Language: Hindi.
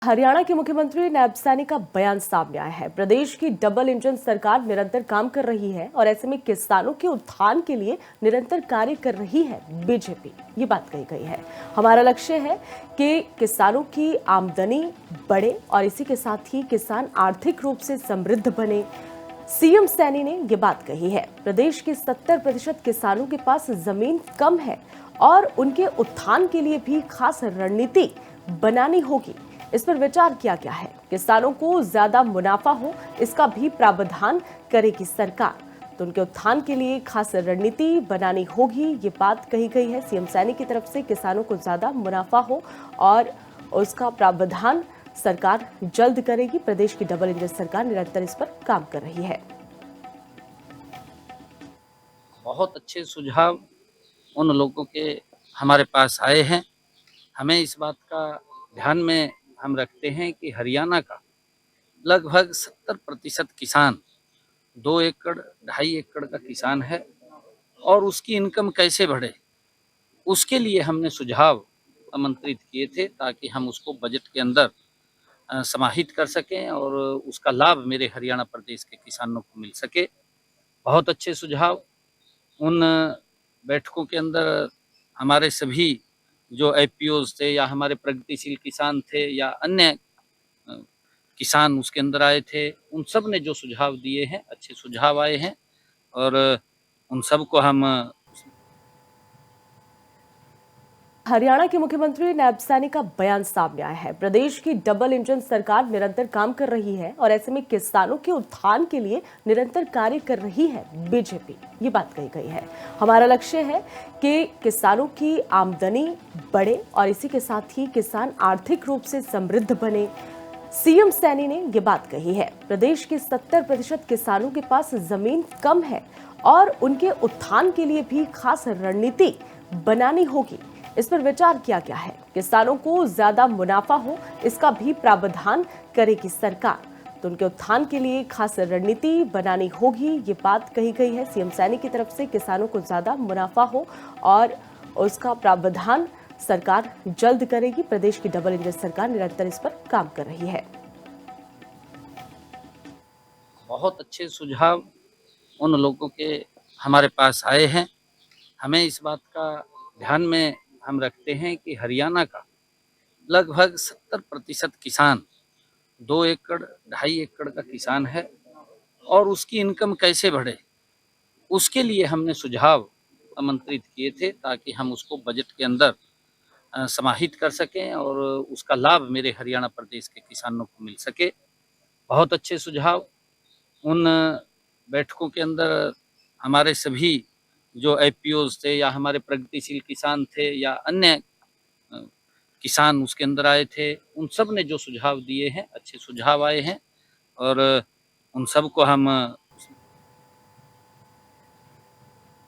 हरियाणा के मुख्यमंत्री नायब सैनी का बयान सामने आया है। प्रदेश की डबल इंजन सरकार निरंतर काम कर रही है और ऐसे में किसानों के उत्थान के लिए निरंतर कार्य कर रही है बीजेपी। ये बात कही गई है। हमारा लक्ष्य है कि किसानों की आमदनी बढ़े और इसी के साथ ही किसान आर्थिक रूप से समृद्ध बने। सीएम सैनी ने ये बात कही है। प्रदेश के 70% किसानों के पास जमीन कम है और उनके उत्थान के लिए भी खास रणनीति बनानी होगी। इस पर विचार किया गया है। किसानों को ज्यादा मुनाफा हो, इसका भी प्रावधान करेगी सरकार। तो उनके उत्थान के लिए खास रणनीति बनानी होगी, ये बात कही गई है सीएम सैनी की तरफ से। किसानों को ज्यादा मुनाफा हो और उसका प्रावधान सरकार जल्द करेगी। प्रदेश की डबल इंजन सरकार निरंतर इस पर काम कर रही है। बहुत अच्छे सुझाव उन लोगों के हमारे पास आए हैं। हमें इस बात का ध्यान में हम रखते हैं कि हरियाणा का लगभग 70% किसान 2 एकड़ 2.5 एकड़ का किसान है और उसकी इनकम कैसे बढ़े, उसके लिए हमने सुझाव आमंत्रित किए थे ताकि हम उसको बजट के अंदर समाहित कर सकें और उसका लाभ मेरे हरियाणा प्रदेश के किसानों को मिल सके। बहुत अच्छे सुझाव उन बैठकों के अंदर हमारे सभी जो एपीओज थे या हमारे प्रगतिशील किसान थे या अन्य किसान उसके अंदर आए थे, उन सब ने जो सुझाव दिए हैं, अच्छे सुझाव आए हैं और उन सब को हम हरियाणा के मुख्यमंत्री नायब सैनी का बयान सामने आया है। प्रदेश की डबल इंजन सरकार निरंतर काम कर रही है और ऐसे में किसानों के उत्थान के लिए निरंतर कार्य कर रही है बीजेपी। ये बात कही गई है। हमारा लक्ष्य है कि किसानों की आमदनी बढ़े और इसी के साथ ही किसान आर्थिक रूप से समृद्ध बने। सीएम सैनी ने ये बात कही है। प्रदेश के 70% किसानों के पास जमीन कम है और उनके उत्थान के लिए भी खास रणनीति बनानी होगी। इस पर विचार किया गया है। किसानों को ज्यादा मुनाफा हो, इसका भी प्रावधान करेगी सरकार। तो उनके उत्थान के लिए खास रणनीति बनानी होगी, ये बात कही गई है सीएम सैनी की तरफ से। किसानों को ज्यादा मुनाफा हो और उसका प्रावधान सरकार जल्द करेगी। प्रदेश की डबल इंजन सरकार निरंतर इस पर काम कर रही है। बहुत अच्छे सुझाव उन लोगों के हमारे पास आए हैं। हमें इस बात का ध्यान में हम रखते हैं कि हरियाणा का लगभग 70% किसान 2 एकड़ 2.5 एकड़ का किसान है और उसकी इनकम कैसे बढ़े, उसके लिए हमने सुझाव आमंत्रित किए थे ताकि हम उसको बजट के अंदर समाहित कर सकें और उसका लाभ मेरे हरियाणा प्रदेश के किसानों को मिल सके। बहुत अच्छे सुझाव उन बैठकों के अंदर हमारे सभी जो एपीओज थे या हमारे प्रगतिशील किसान थे या अन्य किसान उसके अंदर आए थे, उन सब ने जो सुझाव दिए हैं, अच्छे सुझाव आए हैं और उन सब को हम